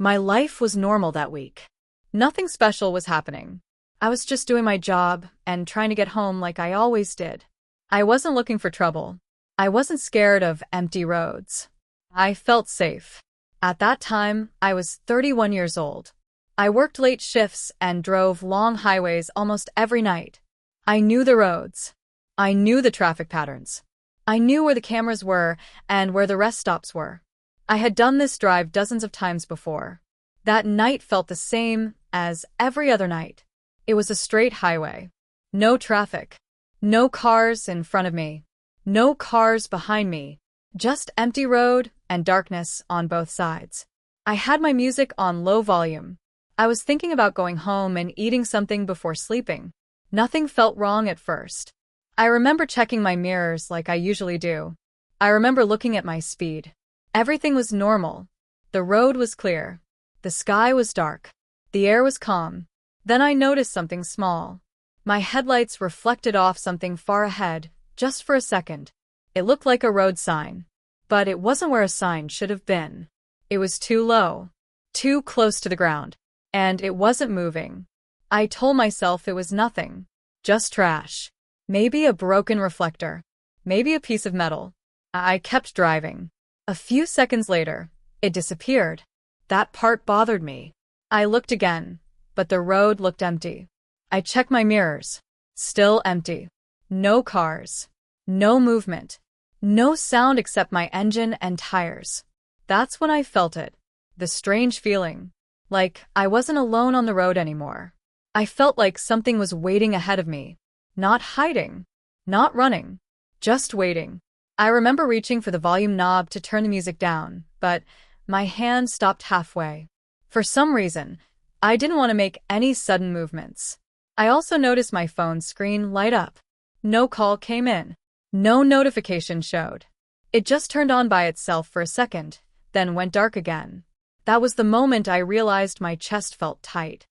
My life was normal that week. Nothing special was happening. I was just doing my job and trying to get home like I always did. I wasn't looking for trouble. I wasn't scared of empty roads. I felt safe. At that time, I was 31 years old. I worked late shifts and drove long highways almost every night. I knew the roads. I knew the traffic patterns. I knew where the cameras were and where the rest stops were. I had done this drive dozens of times before. That night felt the same as every other night. It was a straight highway. No traffic. No cars in front of me. No cars behind me. Just empty road and darkness on both sides. I had my music on low volume. I was thinking about going home and eating something before sleeping. Nothing felt wrong at first. I remember checking my mirrors like I usually do. I remember looking at my speed. Everything was normal. The road was clear. The sky was dark. The air was calm. Then I noticed something small. My headlights reflected off something far ahead, just for a second. It looked like a road sign. But it wasn't where a sign should have been. It was too low. Too close to the ground. And it wasn't moving. I told myself it was nothing. Just trash. Maybe a broken reflector. Maybe a piece of metal. I kept driving. A few seconds later, it disappeared. That part bothered me. I looked again, but the road looked empty. I checked my mirrors. Still empty. No cars. No movement. No sound except my engine and tires. That's when I felt it. The strange feeling. Like I wasn't alone on the road anymore. I felt like something was waiting ahead of me. Not hiding. Not running. Just waiting. I remember reaching for the volume knob to turn the music down, but my hand stopped halfway. For some reason, I didn't want to make any sudden movements. I also noticed my phone's screen light up. No call came in. No notification showed. It just turned on by itself for a second, then went dark again. That was the moment I realized my chest felt tight.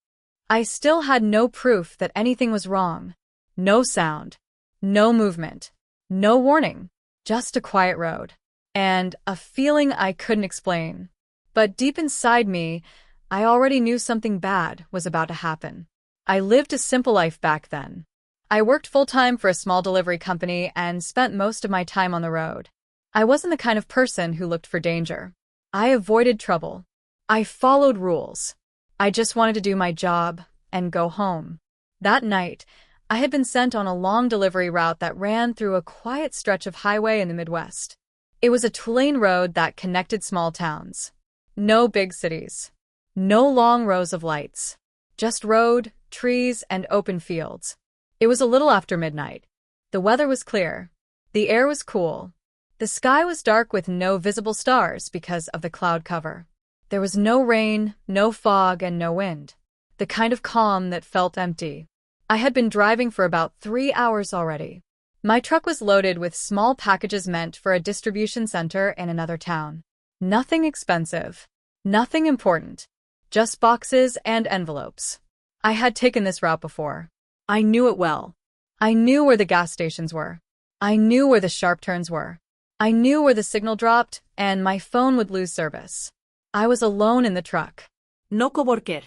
I still had no proof that anything was wrong. No sound. No movement. No warning. Just a quiet road. And a feeling I couldn't explain. But deep inside me, I already knew something bad was about to happen. I lived a simple life back then. I worked full-time for a small delivery company and spent most of my time on the road. I wasn't the kind of person who looked for danger. I avoided trouble. I followed rules. I just wanted to do my job and go home. That night, I had been sent on a long delivery route that ran through a quiet stretch of highway in the Midwest. It was a two-lane road that connected small towns. No big cities. No long rows of lights. Just road, trees, and open fields. It was a little after midnight. The weather was clear. The air was cool. The sky was dark with no visible stars because of the cloud cover. There was no rain, no fog, and no wind. The kind of calm that felt empty. I had been driving for about 3 hours already. My truck was loaded with small packages meant for a distribution center in another town. Nothing expensive. Nothing important. Just boxes and envelopes. I had taken this route before. I knew it well. I knew where the gas stations were. I knew where the sharp turns were. I knew where the signal dropped and my phone would lose service. I was alone in the truck. No coworker.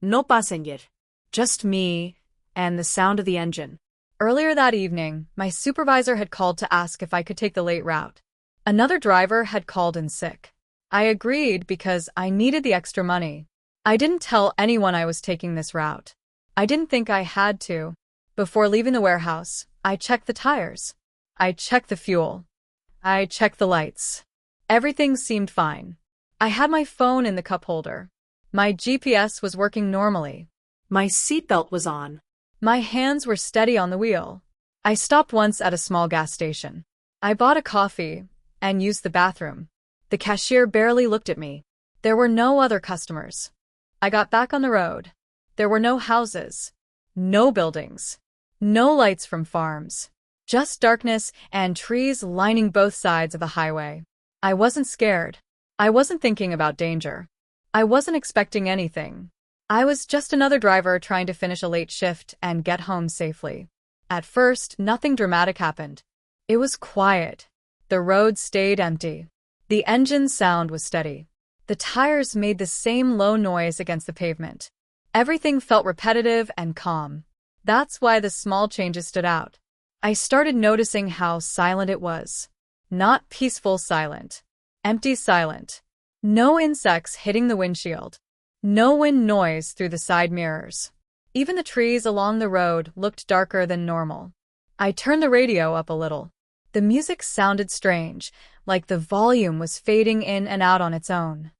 No passenger. Just me and the sound of the engine. Earlier that evening, my supervisor had called to ask if I could take the late route. Another driver had called in sick. I agreed because I needed the extra money. I didn't tell anyone I was taking this route. I didn't think I had to. Before leaving the warehouse, I checked the tires. I checked the fuel. I checked the lights. Everything seemed fine. I had my phone in the cup holder. My GPS was working normally. My seatbelt was on. My hands were steady on the wheel. I stopped once at a small gas station. I bought a coffee and used the bathroom. The cashier barely looked at me. There were no other customers. I got back on the road. There were no houses, no buildings, no lights from farms, just darkness and trees lining both sides of the highway. I wasn't scared. I wasn't thinking about danger. I wasn't expecting anything. I was just another driver trying to finish a late shift and get home safely. At first, nothing dramatic happened. It was quiet. The road stayed empty. The engine's sound was steady. The tires made the same low noise against the pavement. Everything felt repetitive and calm. That's why the small changes stood out. I started noticing how silent it was. Not peaceful silent. Empty silent. No insects hitting the windshield. No wind noise through the side mirrors. Even the trees along the road looked darker than normal. I turned the radio up a little. The music sounded strange, like the volume was fading in and out on its own.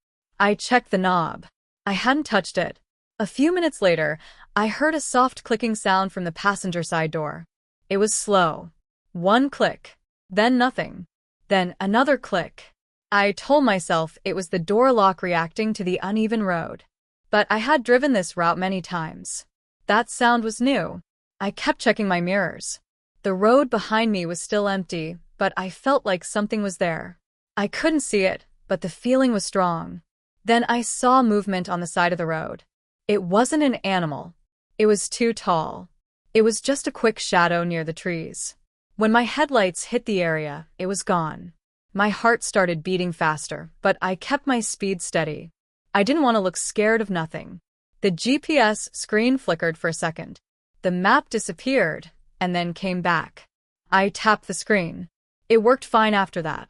I checked the knob. I hadn't touched it. A few minutes later, I heard a soft clicking sound from the passenger side door. It was slow. One click. Then nothing. Then another click. I told myself it was the door lock reacting to the uneven road. But I had driven this route many times. That sound was new. I kept checking my mirrors. The road behind me was still empty, but I felt like something was there. I couldn't see it, but the feeling was strong. Then I saw movement on the side of the road. It wasn't an animal. It was too tall. It was just a quick shadow near the trees. When my headlights hit the area, it was gone. My heart started beating faster, but I kept my speed steady. I didn't want to look scared of nothing. The GPS screen flickered for a second. The map disappeared, and then came back. I tapped the screen. It worked fine after that.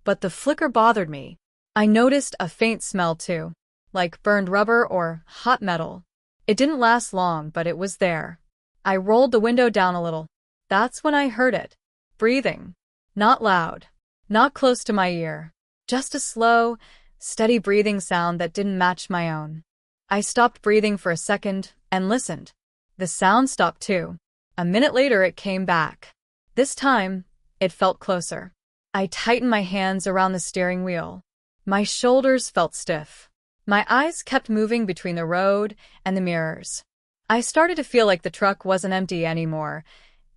But the flicker bothered me. I noticed a faint smell too, like burned rubber or hot metal. It didn't last long, but it was there. I rolled the window down a little. That's when I heard it. Breathing. Not loud. Not close to my ear. Just a slow, steady breathing sound that didn't match my own. I stopped breathing for a second and listened. The sound stopped too. A minute later it came back. This time, it felt closer. I tightened my hands around the steering wheel. My shoulders felt stiff. My eyes kept moving between the road and the mirrors. I started to feel like the truck wasn't empty anymore,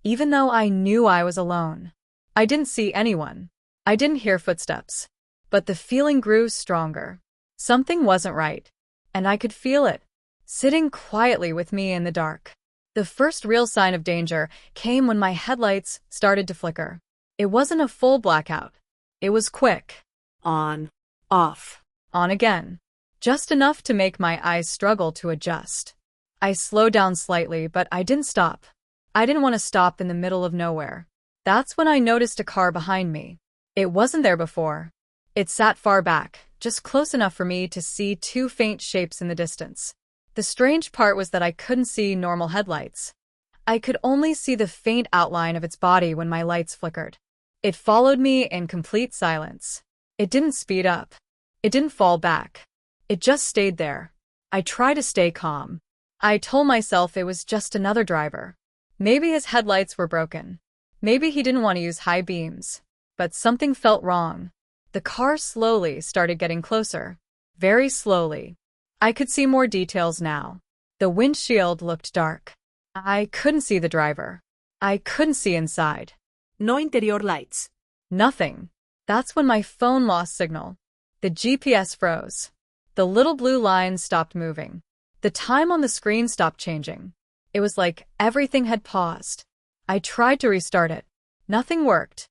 even though I knew I was alone. I didn't see anyone. I didn't hear footsteps. But the feeling grew stronger. Something wasn't right. And I could feel it, sitting quietly with me in the dark. The first real sign of danger came when my headlights started to flicker. It wasn't a full blackout. It was quick. On, off, on again. Just enough to make my eyes struggle to adjust. I slowed down slightly, but I didn't stop. I didn't want to stop in the middle of nowhere. That's when I noticed a car behind me. It wasn't there before. It sat far back, just close enough for me to see two faint shapes in the distance. The strange part was that I couldn't see normal headlights. I could only see the faint outline of its body when my lights flickered. It followed me in complete silence. It didn't speed up. It didn't fall back. It just stayed there. I tried to stay calm. I told myself it was just another driver. Maybe his headlights were broken. Maybe he didn't want to use high beams. But something felt wrong. The car slowly started getting closer. Very slowly. I could see more details now. The windshield looked dark. I couldn't see the driver. I couldn't see inside. No interior lights. Nothing. That's when my phone lost signal. The GPS froze. The little blue line stopped moving. The time on the screen stopped changing. It was like everything had paused. I tried to restart it. Nothing worked.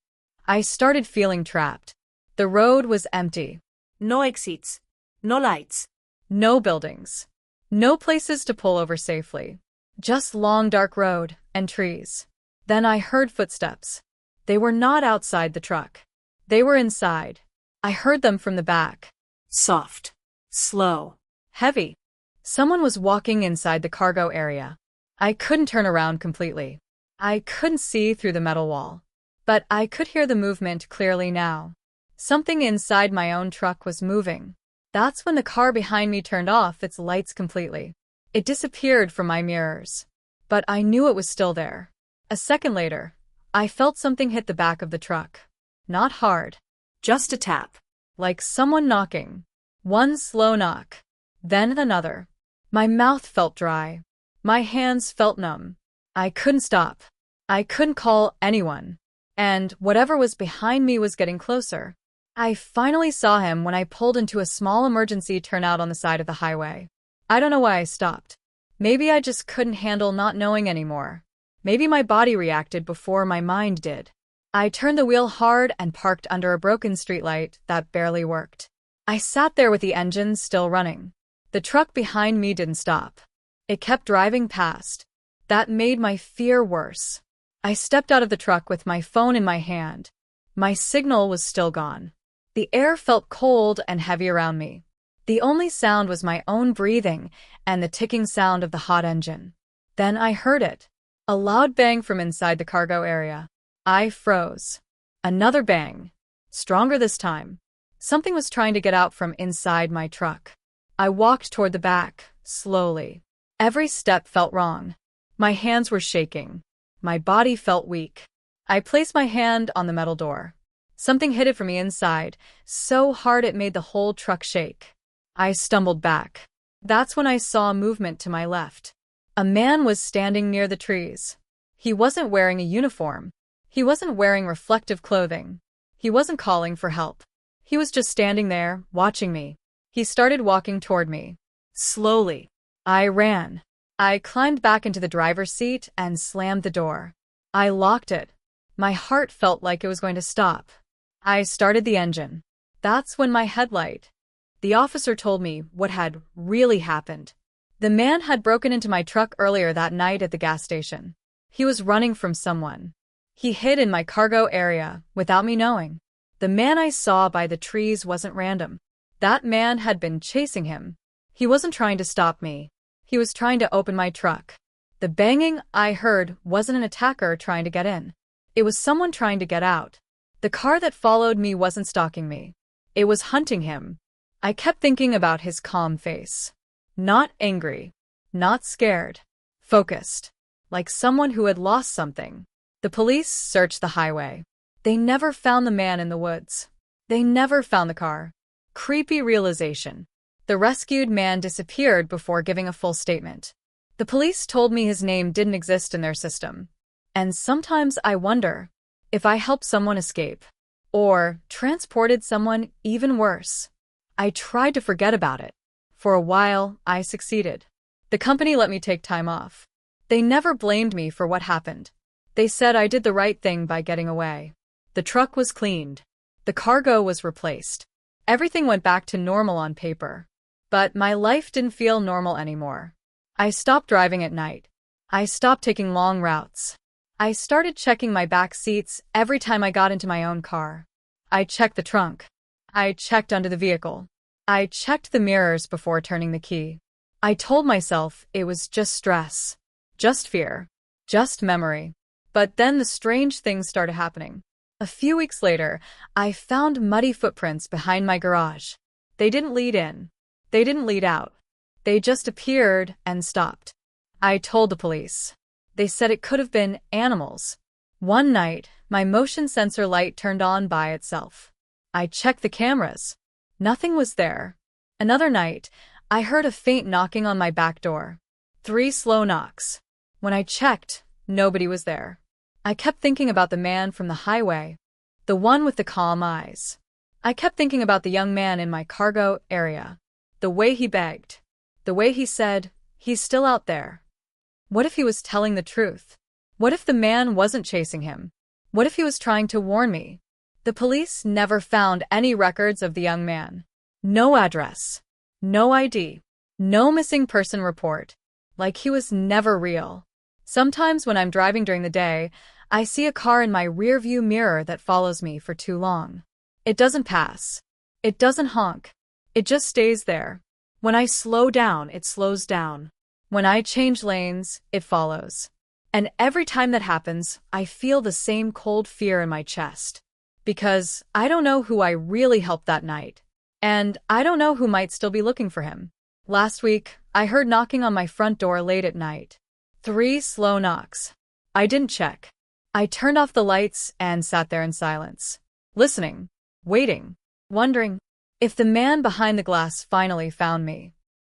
I started feeling trapped. The road was empty. No exits. No lights. No buildings. No places to pull over safely. Just long dark road and trees. Then I heard footsteps. They were not outside the truck. They were inside. I heard them from the back. Soft. Slow. Heavy. Someone was walking inside the cargo area. I couldn't turn around completely. I couldn't see through the metal wall. But I could hear the movement clearly now. Something inside my own truck was moving. That's when the car behind me turned off its lights completely. It disappeared from my mirrors. But I knew it was still there. A second later, I felt something hit the back of the truck. Not hard. Just a tap. Like someone knocking. One slow knock. Then another. My mouth felt dry. My hands felt numb. I couldn't stop. I couldn't call anyone. And whatever was behind me was getting closer. I finally saw him when I pulled into a small emergency turnout on the side of the highway. I don't know why I stopped. Maybe I just couldn't handle not knowing anymore. Maybe my body reacted before my mind did. I turned the wheel hard and parked under a broken streetlight that barely worked. I sat there with the engine still running. The truck behind me didn't stop. It kept driving past. That made my fear worse. I stepped out of the truck with my phone in my hand. My signal was still gone. The air felt cold and heavy around me. The only sound was my own breathing and the ticking sound of the hot engine. Then I heard it. A loud bang from inside the cargo area. I froze. Another bang. Stronger this time. Something was trying to get out from inside my truck. I walked toward the back, slowly. Every step felt wrong. My hands were shaking. My body felt weak. I placed my hand on the metal door. Something hit it from the inside, so hard it made the whole truck shake. I stumbled back. That's when I saw movement to my left. A man was standing near the trees. He wasn't wearing a uniform. He wasn't wearing reflective clothing. He wasn't calling for help. He was just standing there, watching me. He started walking toward me. Slowly. I ran. I climbed back into the driver's seat and slammed the door. I locked it. My heart felt like it was going to stop. I started the engine. That's when my headlight. The officer told me what had really happened. The man had broken into my truck earlier that night at the gas station. He was running from someone. He hid in my cargo area without me knowing. The man I saw by the trees wasn't random. That man had been chasing him. He wasn't trying to stop me. He was trying to open my truck. The banging I heard wasn't an attacker trying to get in. It was someone trying to get out. The car that followed me wasn't stalking me. It was hunting him. I kept thinking about his calm face. Not angry. Not scared. Focused. Like someone who had lost something. The police searched the highway. They never found the man in the woods. They never found the car. Creepy realization. The rescued man disappeared before giving a full statement. The police told me his name didn't exist in their system. And sometimes I wonder if I helped someone escape. Or transported someone even worse. I tried to forget about it. For a while, I succeeded. The company let me take time off. They never blamed me for what happened. They said I did the right thing by getting away. The truck was cleaned. The cargo was replaced. Everything went back to normal on paper. But my life didn't feel normal anymore. I stopped driving at night. I stopped taking long routes. I started checking my back seats every time I got into my own car. I checked the trunk. I checked under the vehicle. I checked the mirrors before turning the key. I told myself it was just stress, just fear, just memory. But then the strange things started happening. A few weeks later, I found muddy footprints behind my garage. They didn't lead in. They didn't lead out. They just appeared and stopped. I told the police. They said it could have been animals. One night, my motion sensor light turned on by itself. I checked the cameras. Nothing was there. Another night, I heard a faint knocking on my back door. 3 slow knocks. When I checked, nobody was there. I kept thinking about the man from the highway, the one with the calm eyes. I kept thinking about the young man in my cargo area, the way he begged, the way he said, "He's still out there." What if he was telling the truth? What if the man wasn't chasing him? What if he was trying to warn me? The police never found any records of the young man. No address. No ID. No missing person report. Like he was never real. Sometimes when I'm driving during the day, I see a car in my rearview mirror that follows me for too long. It doesn't pass. It doesn't honk. It just stays there. When I slow down, it slows down. When I change lanes, it follows. And every time that happens, I feel the same cold fear in my chest. Because I don't know who I really helped that night. And I don't know who might still be looking for him. Last week, I heard knocking on my front door late at night. 3 slow knocks. I didn't check. I turned off the lights and sat there in silence. Listening. Waiting. Wondering if the man behind the glass finally found me.